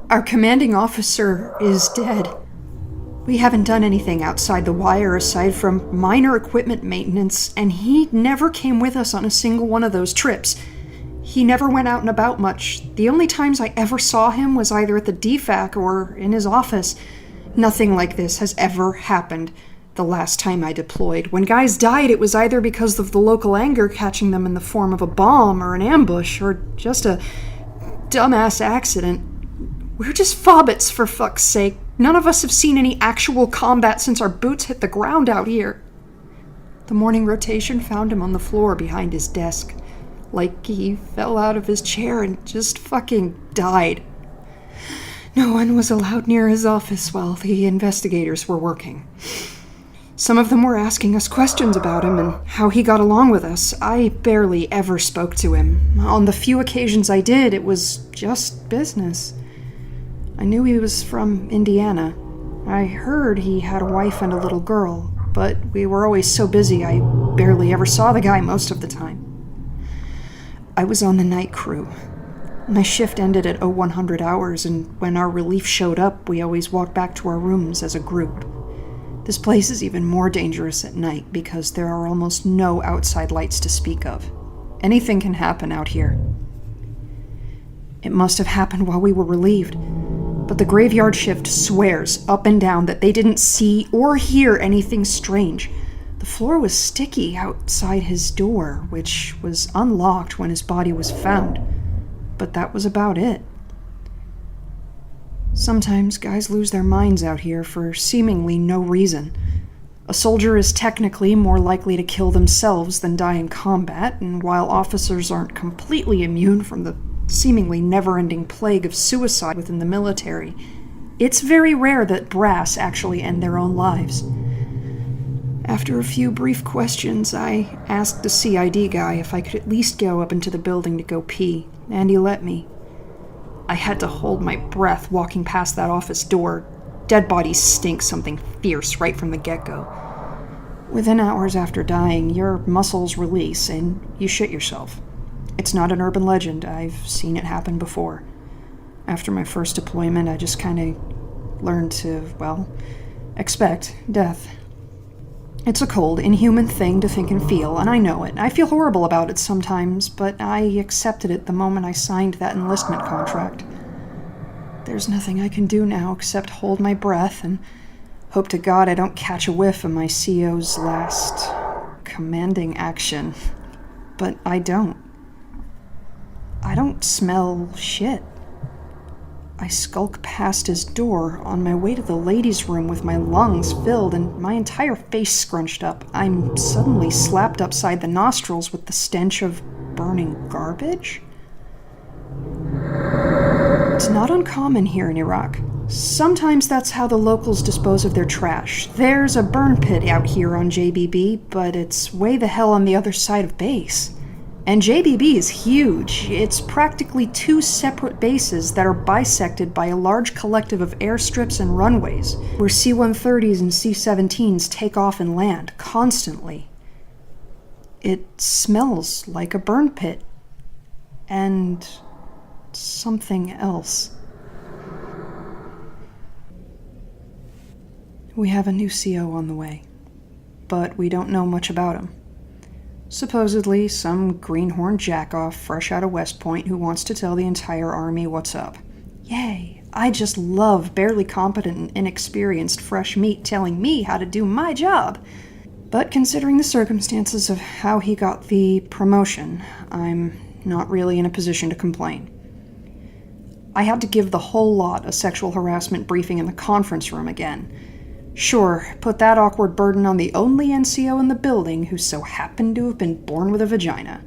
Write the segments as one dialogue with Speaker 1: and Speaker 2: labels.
Speaker 1: Our commanding officer is dead. We haven't done anything outside the wire aside from minor equipment maintenance, and he never came with us on a single one of those trips. He never went out and about much. The only times I ever saw him was either at the DFAC or in his office. Nothing like this has ever happened the last time I deployed. When guys died, it was either because of the local anger catching them in the form of a bomb or an ambush or just a dumbass accident. We're just fobbits, for fuck's sake. None of us have seen any actual combat since our boots hit the ground out here. The morning rotation found him on the floor behind his desk. Like he fell out of his chair and just fucking died. No one was allowed near his office while the investigators were working. Some of them were asking us questions about him and how he got along with us. I barely ever spoke to him. On the few occasions I did, it was just business. I knew he was from Indiana. I heard he had a wife and a little girl, but we were always so busy I barely ever saw the guy most of the time. I was on the night crew. My shift ended at 0100 hours, and when our relief showed up, we always walked back to our rooms as a group. This place is even more dangerous at night because there are almost no outside lights to speak of. Anything can happen out here. It must have happened while we were relieved, but the graveyard shift swears up and down that they didn't see or hear anything strange. The floor was sticky outside his door, which was unlocked when his body was found, but that was about it. Sometimes guys lose their minds out here for seemingly no reason. A soldier is technically more likely to kill themselves than die in combat, and while officers aren't completely immune from the seemingly never-ending plague of suicide within the military, it's very rare that brass actually end their own lives. After a few brief questions, I asked the CID guy if I could at least go up into the building to go pee, and he let me. I had to hold my breath walking past that office door. Dead bodies stink something fierce right from the get-go. Within hours after dying, your muscles release and you shit yourself. It's not an urban legend. I've seen it happen before. After my first deployment, I just kind of learned to, expect death. It's a cold, inhuman thing to think and feel, and I know it. I feel horrible about it sometimes, but I accepted it the moment I signed that enlistment contract. There's nothing I can do now except hold my breath and hope to God I don't catch a whiff of my CO's last commanding action. But I don't. I don't smell shit. I skulk past his door on my way to the ladies' room with my lungs filled and my entire face scrunched up. I'm suddenly slapped upside the nostrils with the stench of burning garbage. It's not uncommon here in Iraq. Sometimes that's how the locals dispose of their trash. There's a burn pit out here on JBB, but it's way the hell on the other side of base. And JBB is huge. It's practically two separate bases that are bisected by a large collective of airstrips and runways, where C-130s and C-17s take off and land constantly. It smells like a burn pit. And something else. We have a new CO on the way, but we don't know much about him. Supposedly, some greenhorn jackoff fresh out of West Point who wants to tell the entire army what's up. Yay! I just love barely competent and inexperienced fresh meat telling me how to do my job. But considering the circumstances of how he got the promotion, I'm not really in a position to complain. I had to give the whole lot a sexual harassment briefing in the conference room again. Sure, put that awkward burden on the only NCO in the building who so happened to have been born with a vagina.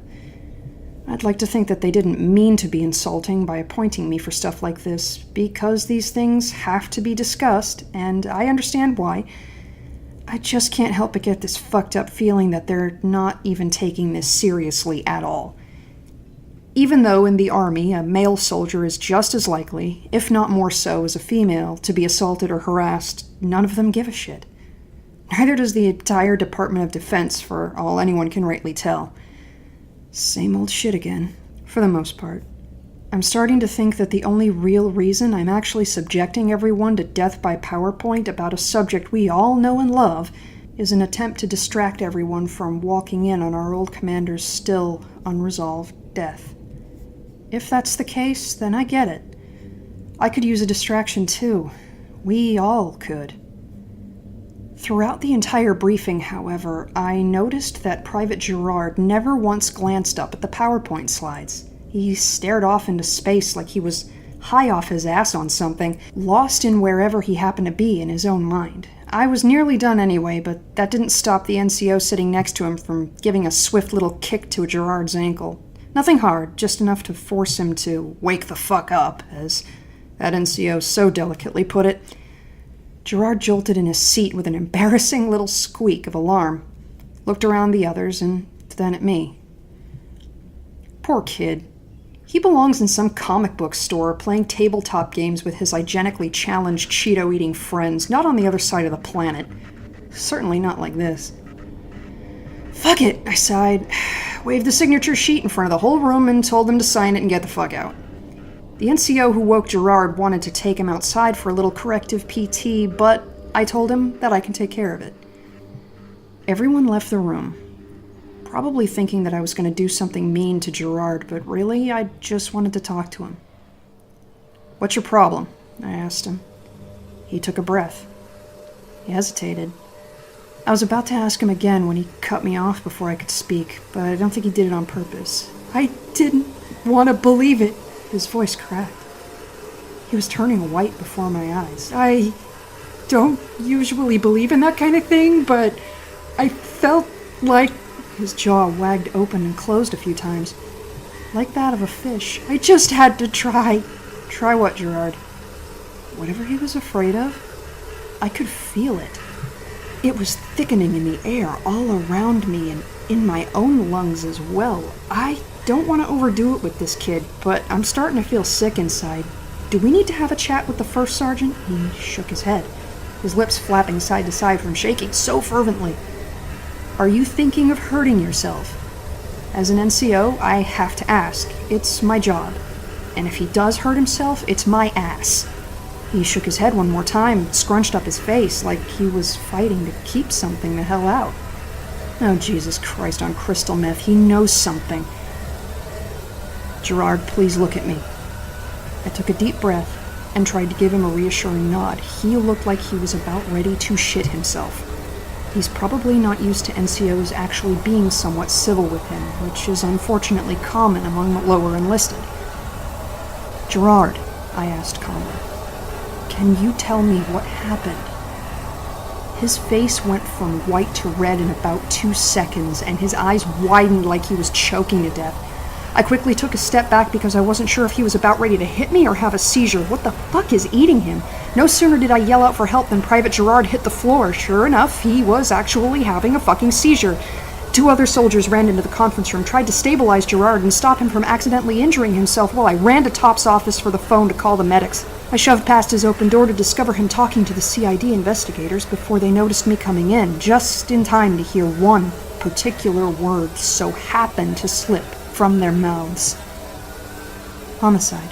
Speaker 1: I'd like to think that they didn't mean to be insulting by appointing me for stuff like this, because these things have to be discussed, and I understand why. I just can't help but get this fucked up feeling that they're not even taking this seriously at all. Even though in the army a male soldier is just as likely, if not more so as a female, to be assaulted or harassed, none of them give a shit. Neither does the entire Department of Defense, for all anyone can rightly tell. Same old shit again, for the most part. I'm starting to think that the only real reason I'm actually subjecting everyone to death by PowerPoint about a subject we all know and love is an attempt to distract everyone from walking in on our old commander's still unresolved death. If that's the case, then I get it. I could use a distraction too. We all could. Throughout the entire briefing, however, I noticed that Private Gerard never once glanced up at the PowerPoint slides. He stared off into space like he was high off his ass on something, lost in wherever he happened to be in his own mind. I was nearly done anyway, but that didn't stop the NCO sitting next to him from giving a swift little kick to Gerard's ankle. Nothing hard, just enough to force him to wake the fuck up, as that NCO so delicately put it. Gerard jolted in his seat with an embarrassing little squeak of alarm, looked around the others, and then at me. Poor kid. He belongs in some comic book store playing tabletop games with his hygienically challenged Cheeto-eating friends, not on the other side of the planet. Certainly not like this. Fuck it, I sighed, waved the signature sheet in front of the whole room and told them to sign it and get the fuck out. The NCO who woke Gerard wanted to take him outside for a little corrective PT, but I told him that I can take care of it. Everyone left the room, probably thinking that I was going to do something mean to Gerard, but really, I just wanted to talk to him. "What's your problem?" I asked him. He took a breath. He hesitated. I was about to ask him again when he cut me off before I could speak, but I don't think he did it on purpose. I didn't want to believe it. His voice cracked. He was turning white before my eyes. I don't usually believe in that kind of thing, but I felt like... His jaw wagged open and closed a few times, like that of a fish. I just had to try. Try what, Gerard? Whatever he was afraid of, I could feel it. It was thickening in the air all around me and in my own lungs as well. I don't want to overdo it with this kid, but I'm starting to feel sick inside. Do we need to have a chat with the first sergeant? He shook his head, his lips flapping side to side from shaking so fervently. Are you thinking of hurting yourself? As an NCO, I have to ask. It's my job. And if he does hurt himself, it's my ass. He shook his head one more time, scrunched up his face like he was fighting to keep something the hell out. Oh, Jesus Christ on crystal meth, he knows something. Gerard, please look at me. I took a deep breath and tried to give him a reassuring nod. He looked like he was about ready to shit himself. He's probably not used to NCOs actually being somewhat civil with him, which is unfortunately common among the lower enlisted. Gerard, I asked calmly, can you tell me what happened? His face went from white to red in about 2 seconds, and his eyes widened like he was choking to death. I quickly took a step back because I wasn't sure if he was about ready to hit me or have a seizure. What the fuck is eating him? No sooner did I yell out for help than Private Gerard hit the floor. Sure enough, he was actually having a fucking seizure. 2 other soldiers ran into the conference room, tried to stabilize Gerard and stop him from accidentally injuring himself while I ran to Top's office for the phone to call the medics. I shoved past his open door to discover him talking to the CID investigators before they noticed me coming in, just in time to hear one particular word so happen to slip from their mouths. Homicide.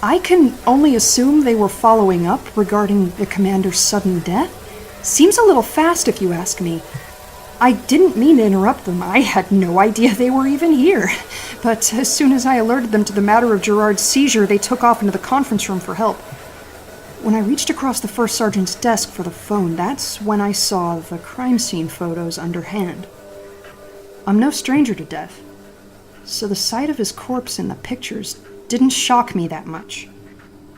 Speaker 1: I can only assume they were following up regarding the commander's sudden death. Seems a little fast if you ask me. I didn't mean to interrupt them. I had no idea they were even here. But as soon as I alerted them to the matter of Gerard's seizure, they took off into the conference room for help. When I reached across the first sergeant's desk for the phone, that's when I saw the crime scene photos underhand. I'm no stranger to death, so the sight of his corpse in the pictures didn't shock me that much.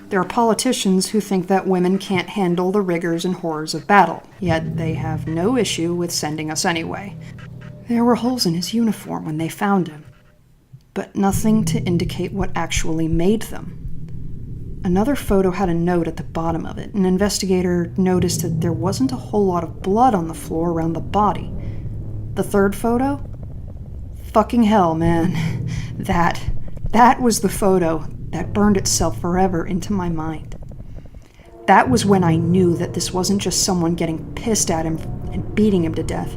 Speaker 1: There are politicians who think that women can't handle the rigors and horrors of battle, yet they have no issue with sending us anyway. There were holes in his uniform when they found him, but nothing to indicate what actually made them. Another photo had a note at the bottom of it. An investigator noticed that there wasn't a whole lot of blood on the floor around the body. The third photo? Fucking hell, man. That was the photo that burned itself forever into my mind. That was when I knew that this wasn't just someone getting pissed at him and beating him to death,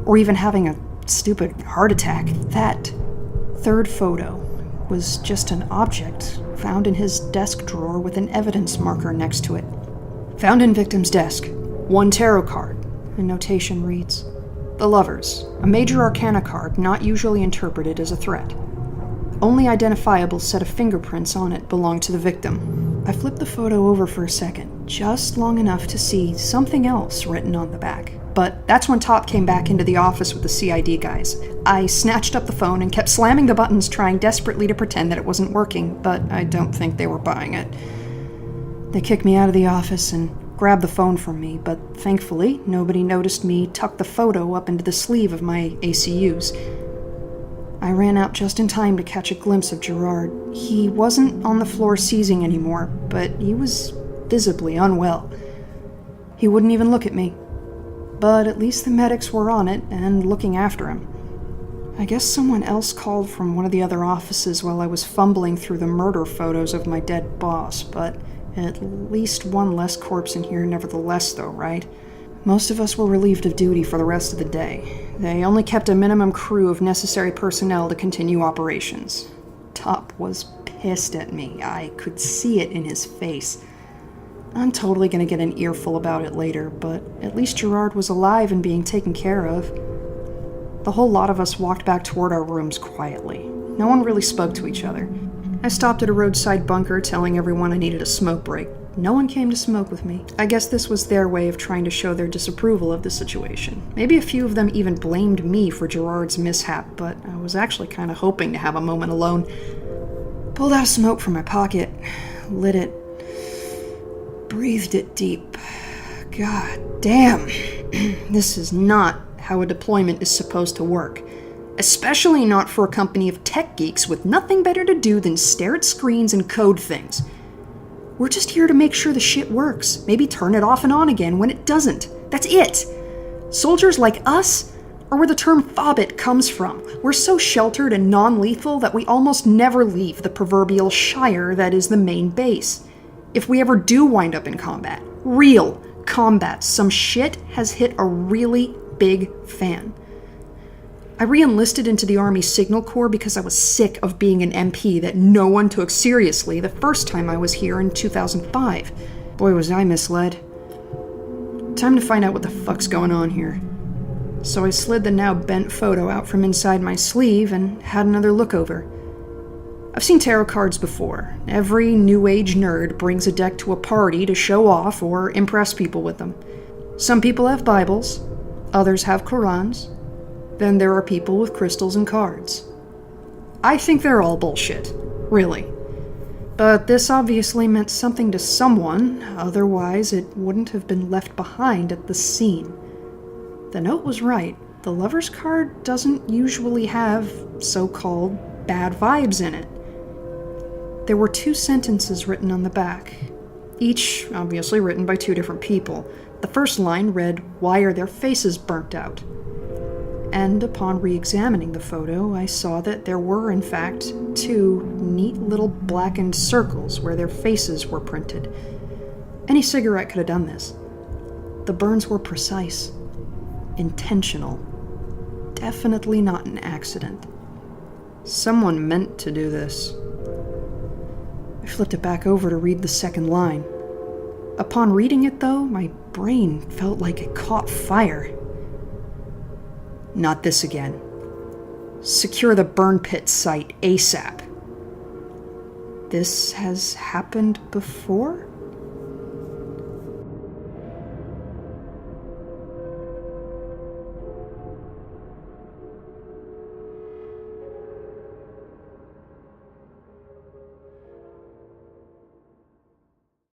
Speaker 1: or even having a stupid heart attack. That third photo was just an object found in his desk drawer with an evidence marker next to it. Found in victim's desk. 1 tarot card. A notation reads, "The Lovers, a major arcana card not usually interpreted as a threat. Only identifiable set of fingerprints on it belong to the victim." I flipped the photo over for a second, just long enough to see something else written on the back. But that's when Top came back into the office with the CID guys. I snatched up the phone and kept slamming the buttons, trying desperately to pretend that it wasn't working, but I don't think they were buying it. They kicked me out of the office and grabbed the phone from me, but thankfully, nobody noticed me tuck the photo up into the sleeve of my ACUs. I ran out just in time to catch a glimpse of Gerard. He wasn't on the floor seizing anymore, but he was visibly unwell. He wouldn't even look at me. But at least the medics were on it and looking after him. I guess someone else called from one of the other offices while I was fumbling through the murder photos of my dead boss, but at least one less corpse in here nevertheless, though, right? Most of us were relieved of duty for the rest of the day. They only kept a minimum crew of necessary personnel to continue operations. Top was pissed at me. I could see it in his face. I'm totally gonna get an earful about it later, but at least Gerard was alive and being taken care of. The whole lot of us walked back toward our rooms quietly. No one really spoke to each other. I stopped at a roadside bunker telling everyone I needed a smoke break. No one came to smoke with me. I guess this was their way of trying to show their disapproval of the situation. Maybe a few of them even blamed me for Gerard's mishap, but I was actually kind of hoping to have a moment alone. Pulled out a smoke from my pocket, lit it, breathed it deep. God damn. This is not how a deployment is supposed to work. Especially not for a company of tech geeks with nothing better to do than stare at screens and code things. We're just here to make sure the shit works. Maybe turn it off and on again when it doesn't. That's it. Soldiers like us are where the term fobbit comes from. We're so sheltered and non-lethal that we almost never leave the proverbial shire that is the main base. If we ever do wind up in combat, real combat, some shit has hit a really big fan. I re-enlisted into the Army Signal Corps because I was sick of being an MP that no one took seriously the first time I was here in 2005. Boy, was I misled. Time to find out what the fuck's going on here. So I slid the now bent photo out from inside my sleeve and had another look over. I've seen tarot cards before. Every New Age nerd brings a deck to a party to show off or impress people with them. Some people have Bibles, others have Qurans. Then there are people with crystals and cards. I think they're all bullshit, really. But this obviously meant something to someone, otherwise it wouldn't have been left behind at the scene. The note was right. The Lover's card doesn't usually have so-called bad vibes in it. There were 2 sentences written on the back, each obviously written by 2 different people. The first line read, "Why are their faces burnt out?" And upon re-examining the photo, I saw that there were, in fact, 2 neat little blackened circles where their faces were printed. Any cigarette could have done this. The burns were precise, intentional, definitely not an accident. Someone meant to do this. I flipped it back over to read the second line. Upon reading it, though, my brain felt like it caught fire. Not this again. Secure the burn pit site ASAP. This has happened before?